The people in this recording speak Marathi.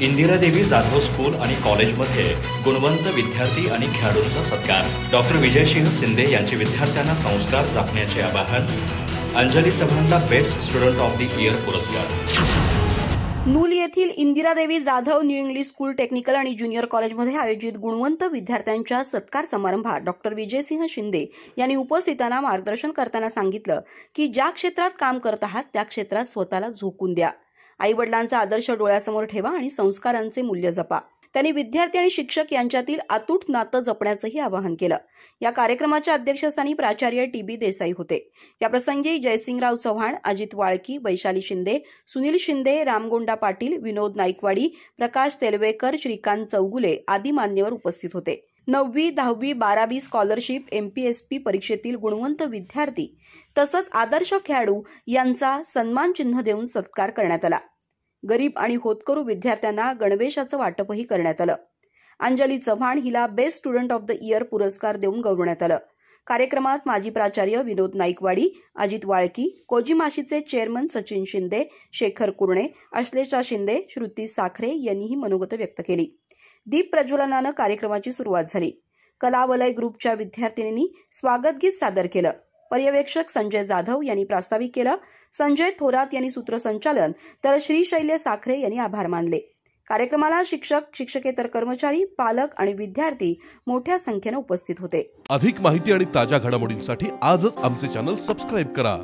इंदिरा देवी जाधव स्कूल आणि कॉलेजमध्ये गुणवंत विद्यार्थी आणि खेळाडूंचा सत्कार। डॉक्टर विजयसिंह शिंदे यांचे विद्यार्थ्यांना संस्कार जपण्याचे आवाहन। अंजली चव्हाणला best student of the year पुरस्कार। नूल येथील Indira Devi Jadhav new English school technical आणि ज्युनियर कॉलेजमध्ये आयोजित गुणवंत विद्यार्थ्यांच्या सत्कार समारंभात डॉक्टर विजयसिंह शिंदे यांनी उपस्थितांना मार्गदर्शन करताना सांगितलं की ज्या क्षेत्रात काम करत आहात त्या क्षेत्रात स्वतःला झोकून द्या। आई-वडिलांचा आदर्श डोळ्यासमोर ठेवा आणि संस्कारांचे मूल्य जपा। त्यांनी विद्यार्थी आणि शिक्षक यांच्यातील अतूट नातं जपण्याचंही आवाहन केलं। या कार्यक्रमाच्या अध्यक्षस्थानी प्राचार्य टी.बी. देसाई होते। याप्रसंगी जयसिंगराव चव्हाण, अजित वाळकी, वैशाली शिंदे, सुनील शिंदे, रामगोंडा पाटील, विनोद नाईकवाडी, प्रकाश तेलवेकर, श्रीकांत चौगुले आदी मान्यवर उपस्थित होते। 9वी, 10वी, 12वी स्कॉलरशिप, एमपीएसपी परीक्षेतील गुणवंत विद्यार्थी तसंच आदर्श खेळाडू यांचा सन्मान चिन्ह देऊन सत्कार करण्यात आला। गरीब आणि होतकरू विद्यार्थ्यांना गणवेशाचं वाटपही करण्यात आलं। अंजली चव्हाण हिला best student of the year पुरस्कार देऊन गौरवण्यात आलं। कार्यक्रमात माजी प्राचार्य विनोद नाईकवाडी, अजित वाळकी, कोजीमाशीचे चेअरमन सचिन शिंदे, शेखर कुरणे, अश्लेषा शिंदे, श्रुती साखरे यांनीही मनोगत व्यक्त केली। दीप प्रज्वलनानं कार्यक्रमाची सुरुवात झाली। कलावलय ग्रुपच्या विद्यार्थिनींनी स्वागत गीत सादर केलं। पर्यवेक्षक संजय जाधव यांनी प्रास्ताविक केलं। संजय थोरात यांनी सूत्रसंचालन तर श्रीशैल्य साखरे यांनी आभार मानले। कार्यक्रमाला शिक्षक, शिक्षकेतर कर्मचारी, पालक आणि विद्यार्थी मोठ्या संख्येने उपस्थित होते। अधिक माहिती आणि ताज्या घडामोडींसाठी आजच आमचे चॅनल सबस्क्राइब करा।